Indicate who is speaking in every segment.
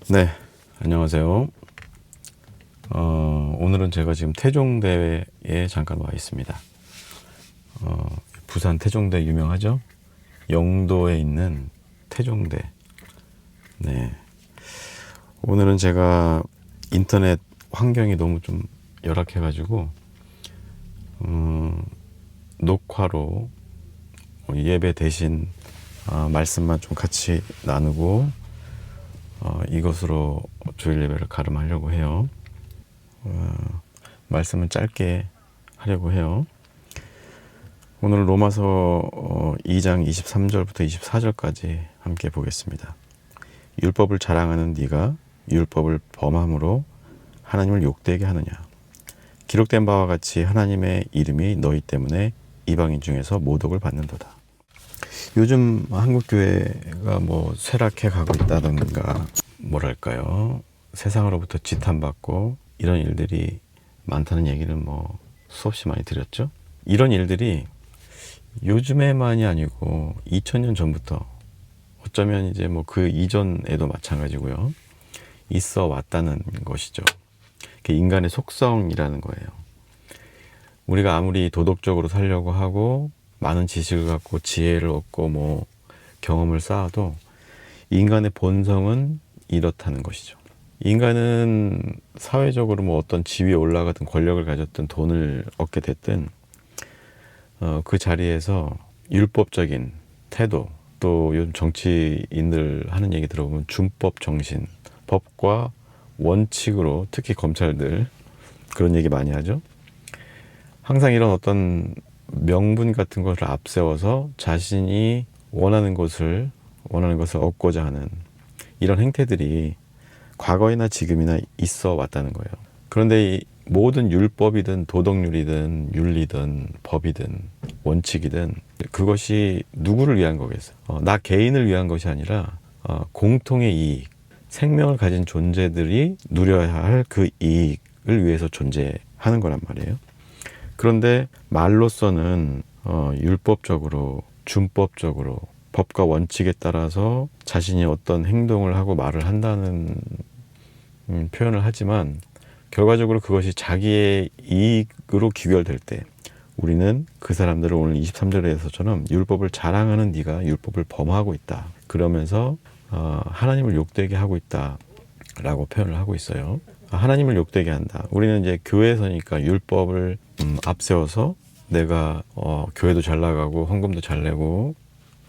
Speaker 1: 네, 안녕하세요. 오늘은 제가 지금 태종대에 잠깐 와 있습니다. 부산 태종대 유명하죠? 영도에 있는 태종대. 네, 오늘은 제가 인터넷 환경이 너무 좀 열악해가지고 녹화로 예배 대신 말씀만 좀 같이 나누고 이것으로 주일 예배를 가름하려고 해요. 말씀은 짧게 하려고 해요. 오늘 로마서 2장 23절부터 24절까지 함께 보겠습니다. 율법을 자랑하는 네가 율법을 범함으로 하나님을 욕되게 하느냐. 기록된 바와 같이 하나님의 이름이 너희 때문에 이방인 중에서 모독을 받는도다. 요즘 한국교회가 뭐 쇠락해 가고 있다던가 뭐랄까요, 세상으로부터 지탄받고 이런 일들이 많다는 얘기를 뭐 수없이 많이 드렸죠. 이런 일들이 요즘에만이 아니고 2000년 전부터, 어쩌면 이제 뭐 그 이전에도 마찬가지고요, 있어 왔다는 것이죠. 그게 인간의 속성이라는 거예요. 우리가 아무리 도덕적으로 살려고 하고 많은 지식을 갖고 지혜를 얻고 뭐 경험을 쌓아도 인간의 본성은 이렇다는 것이죠. 인간은 사회적으로 뭐 어떤 지위에 올라가든 권력을 가졌든 돈을 얻게 됐든 그 자리에서 율법적인 태도, 또 요즘 정치인들 하는 얘기 들어보면 준법 정신, 법과 원칙으로, 특히 검찰들 그런 얘기 많이 하죠. 항상 이런 어떤 명분 같은 것을 앞세워서 자신이 원하는 것을 얻고자 하는 이런 행태들이 과거이나 지금이나 있어 왔다는 거예요. 그런데 이 모든 율법이든 도덕률이든 윤리든 법이든 원칙이든 그것이 누구를 위한 거겠어요? 나 개인을 위한 것이 아니라 공통의 이익, 생명을 가진 존재들이 누려야 할 그 이익을 위해서 존재하는 거란 말이에요. 그런데 말로서는 율법적으로, 준법적으로, 법과 원칙에 따라서 자신이 어떤 행동을 하고 말을 한다는 표현을 하지만, 결과적으로 그것이 자기의 이익으로 귀결될 때 우리는 그 사람들을 오늘 23절에서처럼 율법을 자랑하는 네가 율법을 범하고 있다, 그러면서 하나님을 욕되게 하고 있다 라고 표현을 하고 있어요. 하나님을 욕되게 한다. 우리는 이제 교회에서니까 율법을 앞세워서 내가 교회도 잘 나가고 헌금도 잘 내고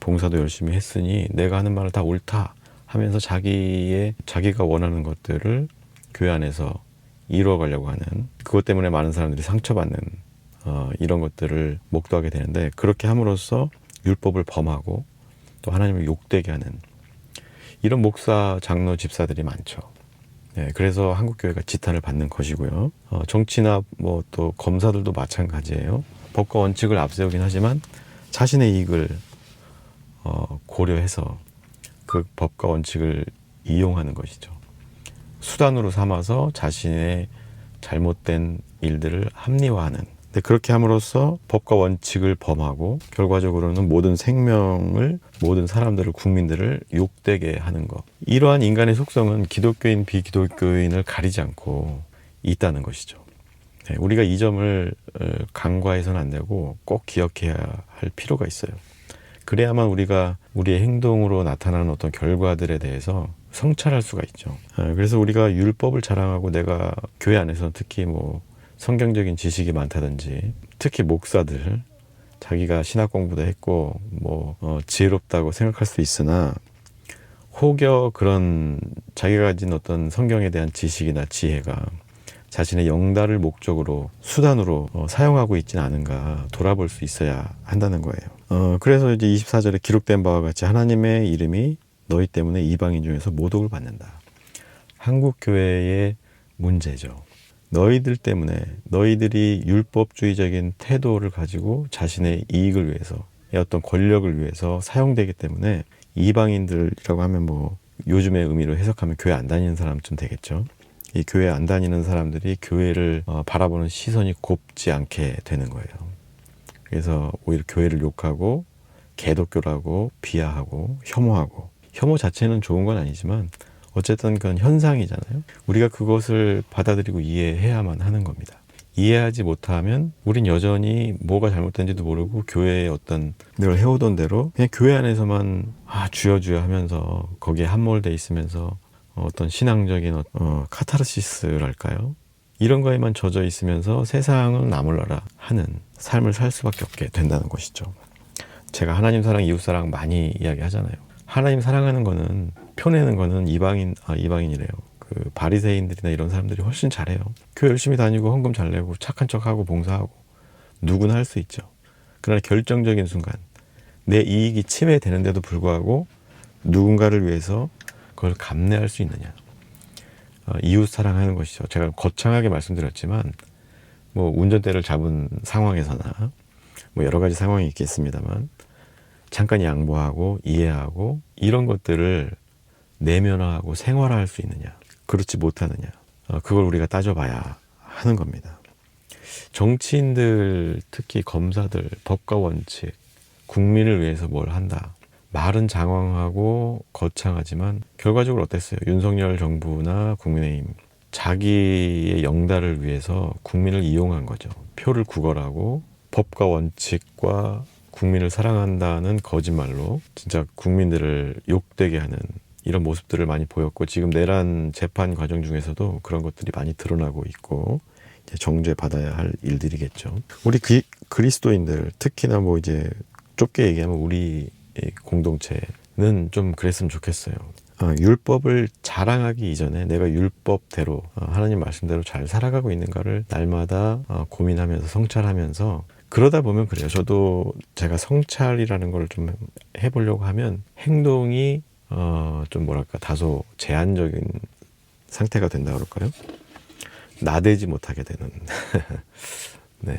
Speaker 1: 봉사도 열심히 했으니 내가 하는 말은 다 옳다 하면서 자기가 원하는 것들을 교회 안에서 이루어가려고 하는, 그것 때문에 많은 사람들이 상처받는 이런 것들을 목도하게 되는데, 그렇게 함으로써 율법을 범하고 또 하나님을 욕되게 하는 이런 목사, 장로, 집사들이 많죠. 네, 그래서 한국교회가 지탄을 받는 것이고요. 정치나 뭐 또 검사들도 마찬가지예요. 법과 원칙을 앞세우긴 하지만 자신의 이익을 고려해서 그 법과 원칙을 이용하는 것이죠. 수단으로 삼아서 자신의 잘못된 일들을 합리화하는. 근데 그렇게 함으로써 법과 원칙을 범하고 결과적으로는 모든 생명을, 모든 사람들을, 국민들을 욕되게 하는 것. 이러한 인간의 속성은 기독교인, 비기독교인을 가리지 않고 있다는 것이죠. 네, 우리가 이 점을 간과해서는 안 되고 꼭 기억해야 할 필요가 있어요. 그래야만 우리가 우리의 행동으로 나타나는 어떤 결과들에 대해서 성찰할 수가 있죠. 그래서 우리가 율법을 자랑하고, 내가 교회 안에서 특히 뭐 성경적인 지식이 많다든지, 특히 목사들 자기가 신학 공부도 했고 뭐 지혜롭다고 생각할 수 있으나, 혹여 그런 자기가 가진 어떤 성경에 대한 지식이나 지혜가 자신의 영달을 목적으로, 수단으로 사용하고 있지는 않은가 돌아볼 수 있어야 한다는 거예요. 그래서 이제 24절에 기록된 바와 같이 하나님의 이름이 너희 때문에 이방인 중에서 모독을 받는다. 한국 교회의 문제죠. 너희들 때문에, 너희들이 율법주의적인 태도를 가지고 자신의 이익을 위해서, 어떤 권력을 위해서 사용되기 때문에, 이방인들이라고 하면 뭐 요즘의 의미로 해석하면 교회 안 다니는 사람쯤 되겠죠. 이 교회 안 다니는 사람들이 교회를 바라보는 시선이 곱지 않게 되는 거예요. 그래서 오히려 교회를 욕하고 개독교라고 비하하고 혐오하고, 혐오 자체는 좋은 건 아니지만 어쨌든 그건 현상이잖아요. 우리가 그것을 받아들이고 이해해야만 하는 겁니다. 이해하지 못하면 우린 여전히 뭐가 잘못된지도 모르고 교회의 어떤 늘 해오던 대로 그냥 교회 안에서만 주여 주여 하면서 거기에 함몰돼 있으면서 어떤 신앙적인 카타르시스랄까요? 이런 거에만 젖어 있으면서 세상은 나 몰라라 하는 삶을 살 수밖에 없게 된다는 것이죠. 제가 하나님 사랑, 이웃 사랑 많이 이야기하잖아요. 하나님 사랑하는 거는, 표내는 거는 이방인이래요. 그 바리새인들이나 이런 사람들이 훨씬 잘해요. 교회 열심히 다니고 헌금 잘 내고 착한 척하고 봉사하고 누구나 할 수 있죠. 그러나 결정적인 순간 내 이익이 침해되는데도 불구하고 누군가를 위해서 그걸 감내할 수 있느냐. 이웃 사랑하는 것이죠. 제가 거창하게 말씀드렸지만 뭐 운전대를 잡은 상황에서나 뭐 여러 가지 상황이 있겠습니다만 잠깐 양보하고 이해하고 이런 것들을 내면화하고 생활화할 수 있느냐, 그렇지 못하느냐, 그걸 우리가 따져봐야 하는 겁니다. 정치인들, 특히 검사들, 법과 원칙, 국민을 위해서 뭘 한다. 말은 장황하고 거창하지만 결과적으로 어땠어요? 윤석열 정부나 국민의힘, 자기의 영달을 위해서 국민을 이용한 거죠. 표를 구걸하고 법과 원칙과 국민을 사랑한다는 거짓말로 진짜 국민들을 욕되게 하는 이런 모습들을 많이 보였고, 지금 내란 재판 과정 중에서도 그런 것들이 많이 드러나고 있고 이제 정죄받아야 할 일들이겠죠. 우리 그리스도인들, 특히나 뭐 이제 좁게 얘기하면 우리 공동체는 좀 그랬으면 좋겠어요. 율법을 자랑하기 이전에 내가 율법대로 하나님 말씀대로 잘 살아가고 있는가를 날마다 고민하면서 성찰하면서, 그러다 보면 그래요. 저도 제가 성찰이라는 걸 좀 해보려고 하면 행동이 좀 뭐랄까 다소 제한적인 상태가 된다 그럴까요? 나대지 못하게 되는 네.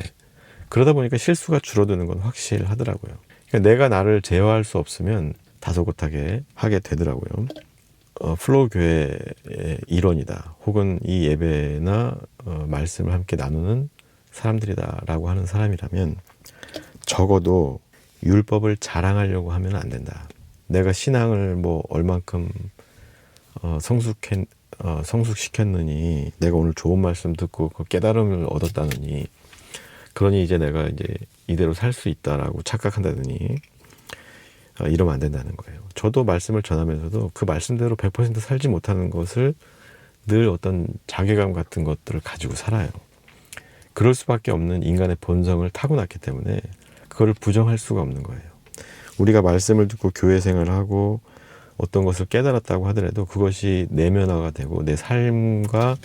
Speaker 1: 그러다 보니까 실수가 줄어드는 건 확실하더라고요. 그러니까 내가 나를 제어할 수 없으면 다소곳하게 하게 되더라고요. 플로우 교회의 일원이다, 혹은 이 예배나 말씀을 함께 나누는 사람들이다 라고 하는 사람이라면 적어도 율법을 자랑하려고 하면 안 된다. 내가 신앙을 뭐 얼만큼 성숙시켰느니, 내가 오늘 좋은 말씀 듣고 그 깨달음을 얻었다느니, 그러니 이제 내가 이제 이대로 살 수 있다라고 착각한다느니 이러면 안 된다는 거예요. 저도 말씀을 전하면서도 그 말씀대로 100% 살지 못하는 것을 늘 어떤 자괴감 같은 것들을 가지고 살아요. 그럴 수밖에 없는 인간의 본성을 타고났기 때문에 그걸 부정할 수가 없는 거예요. 우리가 말씀을 듣고 교회 생활을 하고 어떤 것을 깨달았다고 하더라도 그것이 내면화가 되고 내 삶과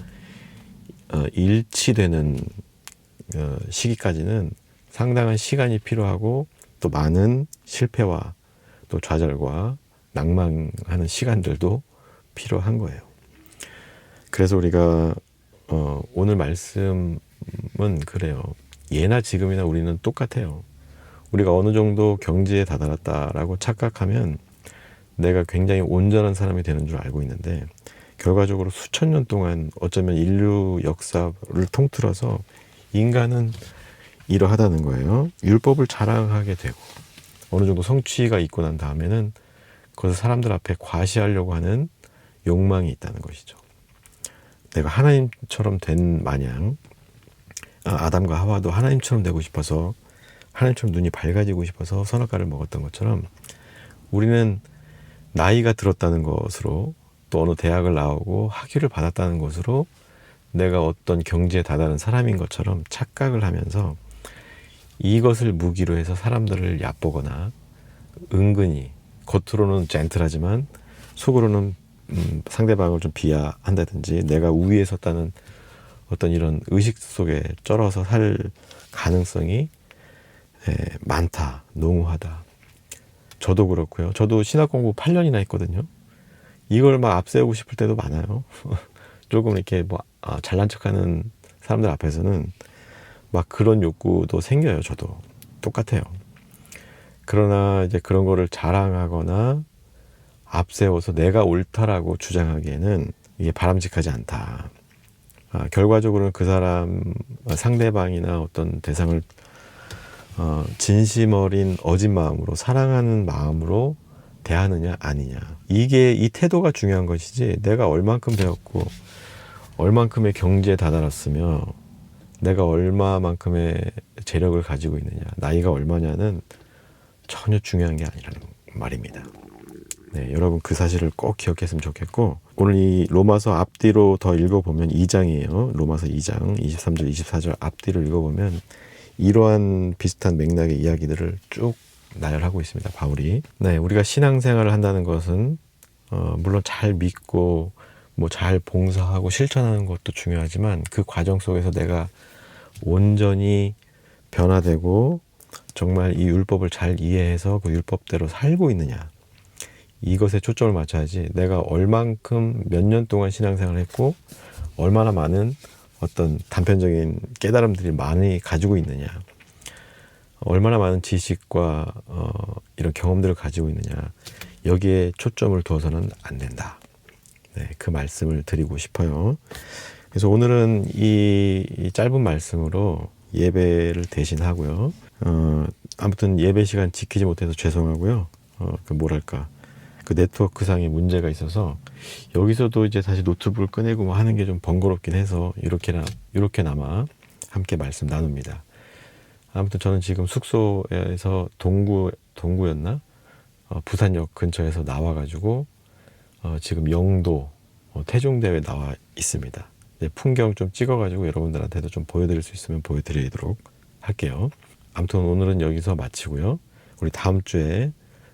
Speaker 1: 일치되는 시기까지는 상당한 시간이 필요하고, 또 많은 실패와 또 좌절과 낭망하는 시간들도 필요한 거예요. 그래서 우리가 오늘 말씀은 그래요. 예나 지금이나 우리는 똑같아요. 우리가 어느 정도 경지에 다다랐다라고 착각하면 내가 굉장히 온전한 사람이 되는 줄 알고 있는데, 결과적으로 수천 년 동안 어쩌면 인류 역사를 통틀어서 인간은 이러하다는 거예요. 율법을 자랑하게 되고 어느 정도 성취가 있고 난 다음에는 그것을 사람들 앞에 과시하려고 하는 욕망이 있다는 것이죠. 내가 하나님처럼 된 마냥 아담과 하와도 하나님처럼 되고 싶어서, 하나님처럼 눈이 밝아지고 싶어서 선악과를 먹었던 것처럼, 우리는 나이가 들었다는 것으로, 또 어느 대학을 나오고 학위를 받았다는 것으로 내가 어떤 경지에 다다른 사람인 것처럼 착각을 하면서 이것을 무기로 해서 사람들을 얕보거나 은근히 겉으로는 젠틀하지만 속으로는 상대방을 좀 비하한다든지 내가 우위에 섰다는 어떤 이런 의식 속에 쩔어서 살 가능성이 많다, 농후하다. 저도 그렇고요. 저도 신학 공부 8년이나 했거든요. 이걸 막 앞세우고 싶을 때도 많아요. 조금 이렇게 뭐 잘난 척하는 사람들 앞에서는 막 그런 욕구도 생겨요. 저도 똑같아요. 그러나 이제 그런 거를 자랑하거나 앞세워서 내가 옳다라고 주장하기에는 이게 바람직하지 않다. 결과적으로는 그 사람 상대방이나 어떤 대상을 진심 어린 어진 마음으로, 사랑하는 마음으로 대하느냐 아니냐, 이게 이 태도가 중요한 것이지, 내가 얼만큼 배웠고 얼만큼의 경지에 다다랐으며 내가 얼마만큼의 재력을 가지고 있느냐, 나이가 얼마냐는 전혀 중요한 게 아니라는 말입니다. 네, 여러분 그 사실을 꼭 기억했으면 좋겠고, 오늘 이 로마서 앞뒤로 더 읽어보면 2장이에요. 로마서 2장 23절 24절 앞뒤로 읽어보면 이러한 비슷한 맥락의 이야기들을 쭉 나열하고 있습니다, 바울이. 네, 우리가 신앙생활을 한다는 것은 물론 잘 믿고 뭐 잘 봉사하고 실천하는 것도 중요하지만, 그 과정 속에서 내가 온전히 변화되고 정말 이 율법을 잘 이해해서 그 율법대로 살고 있느냐, 이것에 초점을 맞춰야지, 내가 얼만큼 몇 년 동안 신앙생활을 했고 얼마나 많은 어떤 단편적인 깨달음들이 많이 가지고 있느냐, 얼마나 많은 지식과 이런 경험들을 가지고 있느냐, 여기에 초점을 두어서는 안 된다. 네, 그 말씀을 드리고 싶어요. 그래서 오늘은 이 짧은 말씀으로 예배를 대신하고요. 아무튼 예배 시간 지키지 못해서 죄송하고요. 그 네트워크상의 문제가 있어서 여기서도 이제 다시 노트북을 꺼내고 뭐 하는 게 좀 번거롭긴 해서 이렇게나마 함께 말씀 나눕니다. 아무튼 저는 지금 숙소에서 동구였나? 부산역 근처에서 나와가지고 지금 영도 태종대에 나와 있습니다. 풍경 좀 찍어가지고 여러분들한테도 좀 보여드릴 수 있으면 보여드리도록 할게요. 아무튼 오늘은 여기서 마치고요. 우리 다음 주에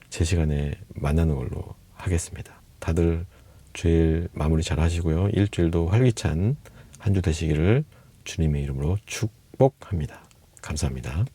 Speaker 1: 제 시간에 만나는 걸로 하겠습니다. 다들 주일 마무리 잘 하시고요. 일주일도 활기찬 한 주 되시기를 주님의 이름으로 축복합니다. 감사합니다.